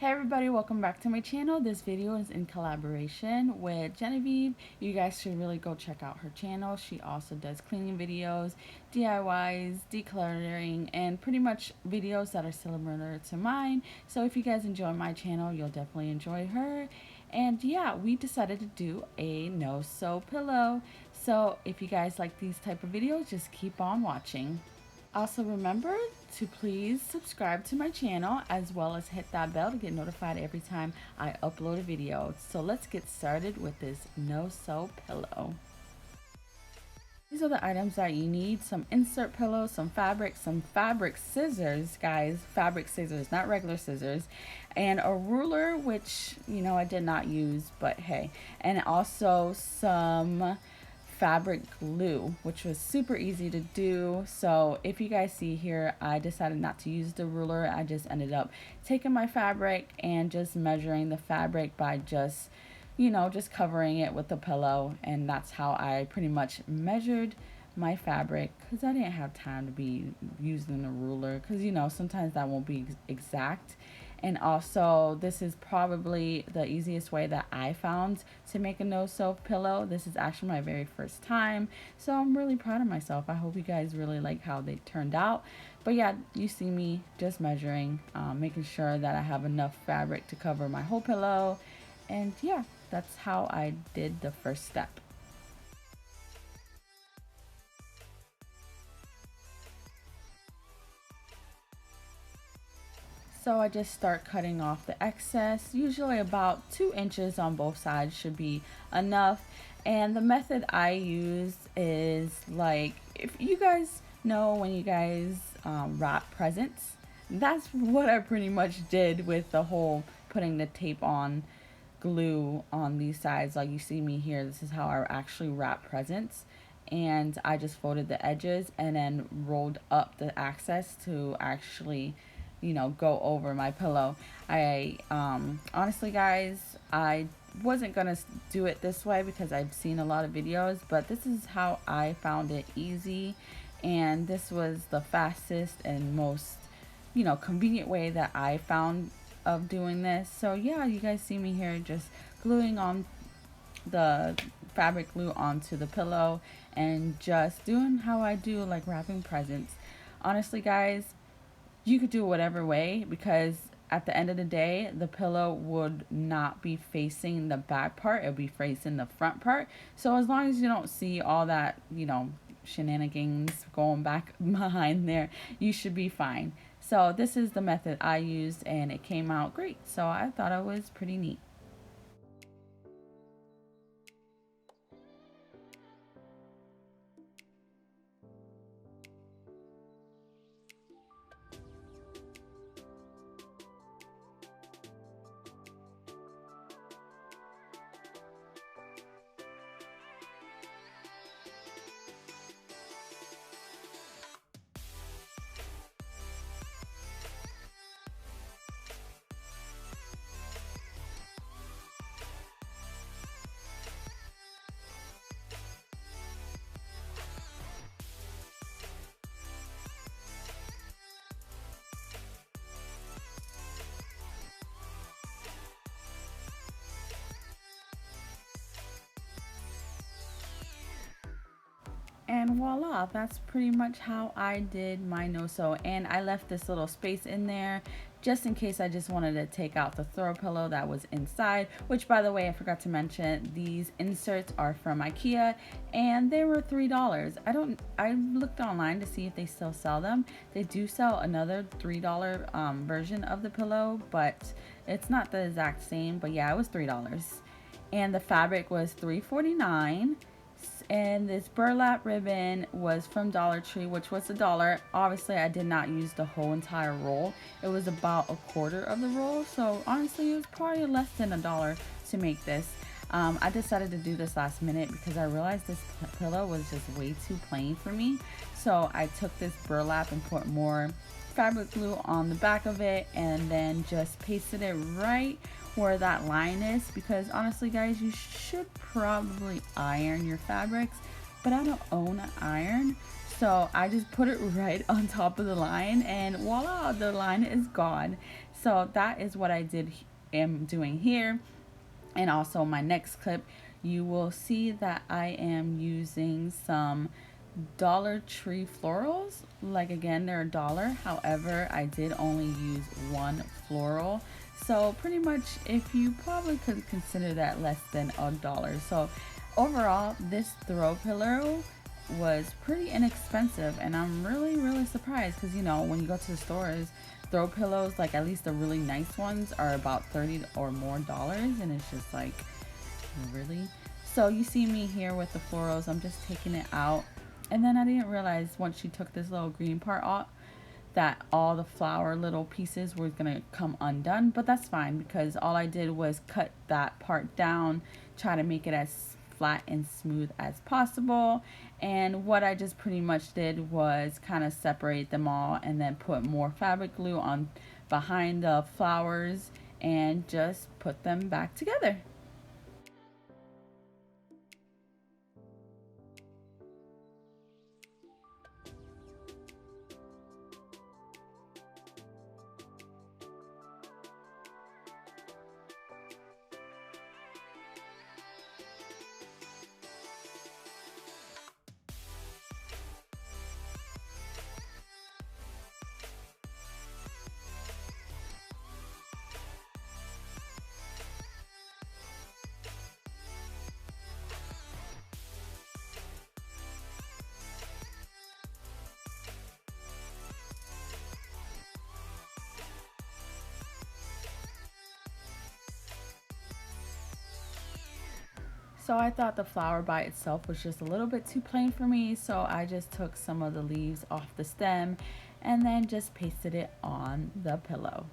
Hey everybody, welcome back to my channel. This video is in collaboration with Genevieve. You guys should really go check out her channel. She also does cleaning videos, DIYs, decluttering, and pretty much videos that are similar to mine. So if you guys enjoy my channel, you'll definitely enjoy her. And yeah, we decided to do a no-sew pillow. So if you guys like these type of videos, just keep on watching. Also remember to please subscribe to my channel as well as hit that bell to get notified every time I upload a video. So let's get started with this no-sew pillow. These are the items that you need: some insert pillows, some fabric scissors, guys, fabric scissors, not regular scissors, and a ruler, which, you know, I did not use, but hey, and also some fabric glue, which was super easy to do. So if you guys see here, I decided not to use the ruler. I just ended up taking my fabric and just measuring the fabric by just, you know, just covering it with the pillow, and that's how I pretty much measured my fabric, because I didn't have time to be using a ruler, because, you know, sometimes that won't be exact. And also, this is probably the easiest way that I found to make a no-sew pillow. This is actually my very first time, so I'm really proud of myself. I hope you guys really like how they turned out. But yeah, you see me just measuring, making sure that I have enough fabric to cover my whole pillow. And yeah, that's how I did the first step. So I just start cutting off the excess. Usually about 2 inches on both sides should be enough. And the method I use is, like, if you guys know when you guys wrap presents, that's what I pretty much did with the whole putting the tape on, glue on these sides. Like you see me here, this is how I actually wrap presents. And I just folded the edges and then rolled up the access to actually, you know, go over my pillow. I honestly, guys, I wasn't gonna do it this way because I've seen a lot of videos, but this is how I found it easy, and this was the fastest and most, you know, convenient way that I found of doing this. So yeah, you guys see me here just gluing on the fabric glue onto the pillow and just doing how I do, like, wrapping presents. Honestly, guys, you could do whatever way, because at the end of the day, the pillow would not be facing the back part, it would be facing the front part. So as long as you don't see all that, you know, shenanigans going back behind there, you should be fine. So this is the method I used and it came out great. So I thought it was pretty neat. And voila, that's pretty much how I did my no-sew. And I left this little space in there just in case I just wanted to take out the throw pillow that was inside, which, by the way, I forgot to mention, these inserts are from IKEA and they were $3. I looked online to see if they still sell them. They do sell another $3 version of the pillow, but it's not the exact same. But yeah, it was $3. And the fabric was $3.49, and this burlap ribbon was from Dollar Tree, which was $1. Obviously, I did not use the whole entire roll. It was about a quarter of the roll, so honestly, it was probably less than $1 to make this. I decided to do this last minute because I realized this pillow was just way too plain for me. So I took this burlap and put more fabric glue on the back of it and then just pasted it right where that line is, because honestly, guys, you should probably iron your fabrics, but I don't own an iron, so I just put it right on top of the line and voila, the line is gone. So that is what I am doing here. And also my next clip, you will see that I am using some Dollar Tree florals. Like, again, they're $1. However, I did only use one floral. So pretty much, if you probably could consider that less than $1. So overall, this throw pillow was pretty inexpensive, and I'm really surprised because, you know, when you go to the stores, throw pillows, like at least the really nice ones, are about $30 or more, and it's just like, really. So you see me here with the florals. I'm just taking it out, and then I didn't realize once she took this little green part off that all the flower little pieces were gonna come undone, but that's fine because all I did was cut that part down, try to make it as flat and smooth as possible. And what I just pretty much did was kind of separate them all and then put more fabric glue on behind the flowers and just put them back together. So I thought the flower by itself was just a little bit too plain for me, so I just took some of the leaves off the stem and then just pasted it on the pillow.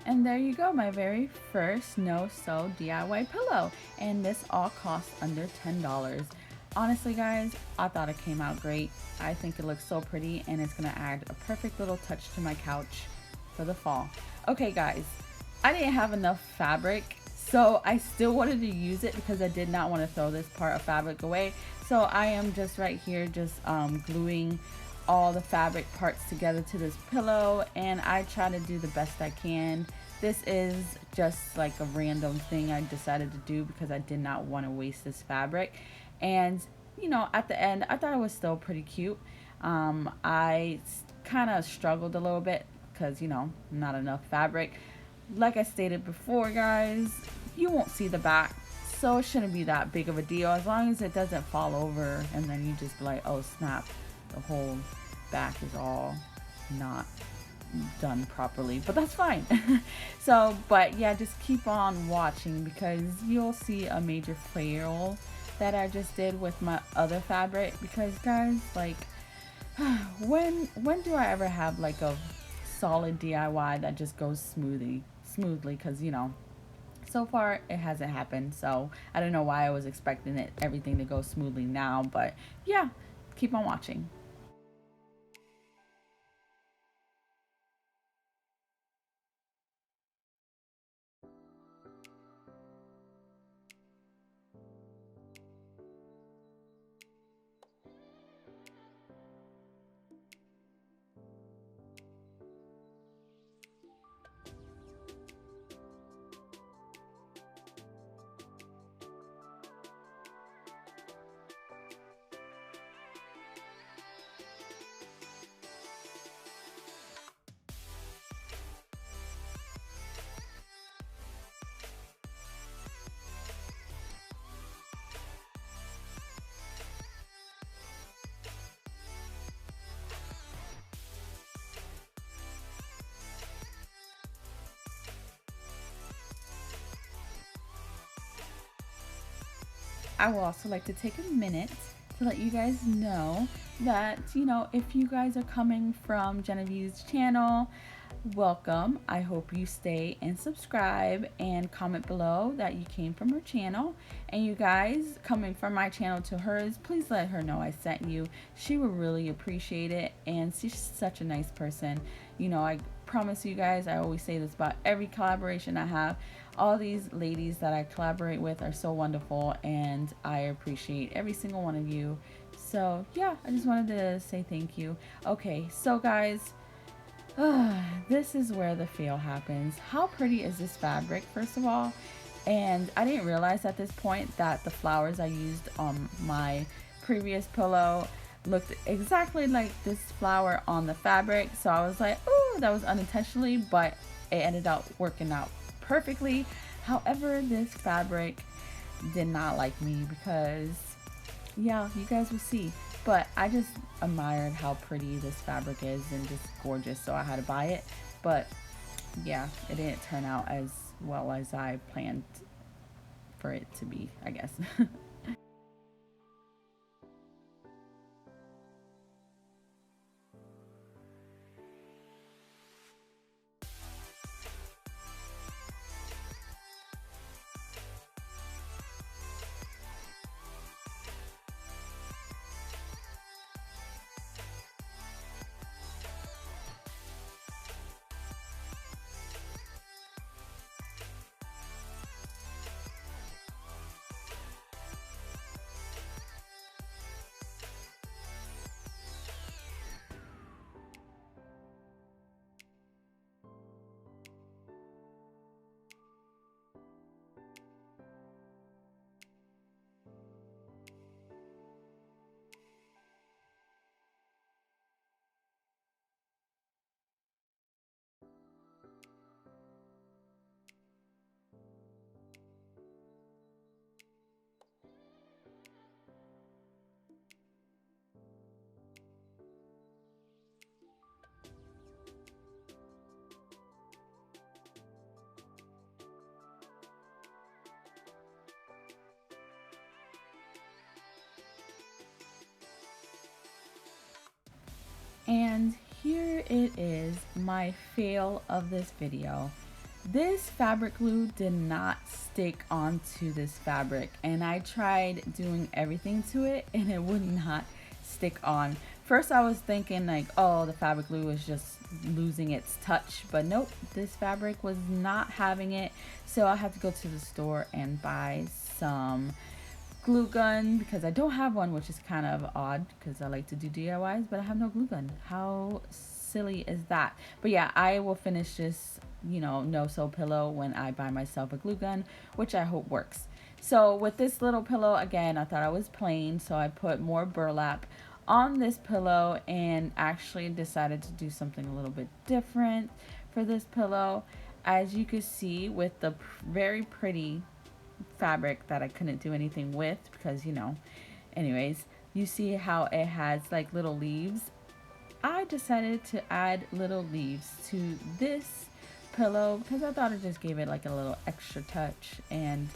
And there you go, my very first no-sew DIY pillow. And this all cost under $10. Honestly, guys, I thought it came out great. I think it looks so pretty, and it's gonna add a perfect little touch to my couch for the fall. Okay, guys, I didn't have enough fabric, so I still wanted to use it because I did not want to throw this part of fabric away. So I am just right here just gluing all the fabric parts together to this pillow, and I try to do the best I can. This is just like a random thing I decided to do because I did not want to waste this fabric. And you know, at the end, I thought it was still pretty cute. I kind of struggled a little bit because, you know, not enough fabric. Like I stated before, guys, you won't see the back, so it shouldn't be that big of a deal as long as it doesn't fall over and then you just be like, oh snap, the whole back is all not done properly, but that's fine. So, but yeah, just keep on watching because you'll see a major fail that I just did with my other fabric. Because guys, like, when do I ever have like a solid DIY that just goes smoothly? Because, you know, so far it hasn't happened. So I don't know why I was expecting everything to go smoothly now, but yeah, keep on watching. I will also like to take a minute to let you guys know that, you know, if you guys are coming from Genevieve's channel, welcome. I hope you stay and subscribe and comment below that you came from her channel. And you guys coming from my channel to hers, please let her know I sent you. She will really appreciate it, and she's such a nice person. You know, I promise you guys, I always say this about every collaboration I have. All these ladies that I collaborate with are so wonderful, and I appreciate every single one of you. So yeah, I just wanted to say thank you. Okay, so guys, this is where the fail happens. How pretty is this fabric, first of all? And I didn't realize at this point that the flowers I used on my previous pillow looked exactly like this flower on the fabric. So I was like, oh, that was unintentionally, but it ended up working out perfectly. However, this fabric did not like me because, yeah, you guys will see. But I just admired how pretty this fabric is and just gorgeous, so I had to buy it. But yeah, it didn't turn out as well as I planned for it to be, I guess. And here it is, my fail of this video. This fabric glue did not stick onto this fabric, and I tried doing everything to it and it would not stick on. First I was thinking like, oh, the fabric glue is just losing its touch, but nope, this fabric was not having it. So I had to go to the store and buy some glue gun because I don't have one, which is kind of odd because I like to do DIYs, but I have no glue gun. How silly is that? But yeah, I will finish this, no sew pillow when I buy myself a glue gun, which I hope works. So with this little pillow, again, I thought I was plain, so I put more burlap on this pillow and actually decided to do something a little bit different for this pillow. As you can see, with the very pretty fabric that I couldn't do anything with because, anyways, you see how it has like little leaves. I decided to add little leaves to this pillow because I thought it just gave it like a little extra touch, and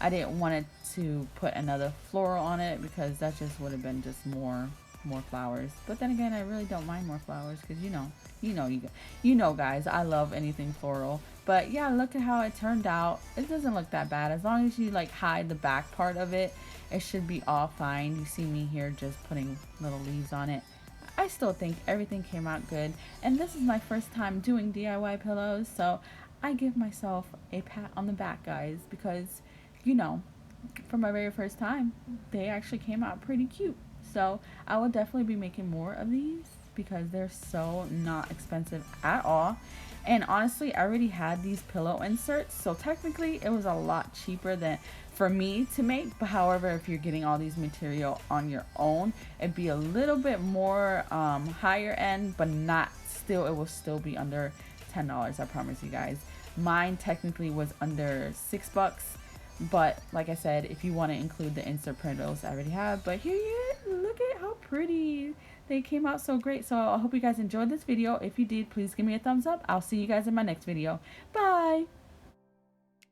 I didn't want it to put another floral on it because that just would have been just more flowers. But then again, I really don't mind more flowers because guys, I love anything floral. But yeah, look at how it turned out. It doesn't look that bad as long as you like hide the back part of it. It should be all fine. You see me here just putting little leaves on it. I still think everything came out good, and this is my first time doing DIY pillows, so I give myself a pat on the back, guys, because you know for my very first time, they actually came out pretty cute. So I will definitely be making more of these because they're so not expensive at all. And honestly, I already had these pillow inserts, so technically it was a lot cheaper than for me to make. But however, if you're getting all these material on your own, it'd be a little bit more higher end, but not still, it will still be under $10. I promise you guys. Mine technically was under $6, but like I said, if you want to include the insert printers, I already have. But here you look at how pretty they came out, so great. So I hope you guys enjoyed this video. If you did, please give me a thumbs up. I'll see you guys in my next video. Bye.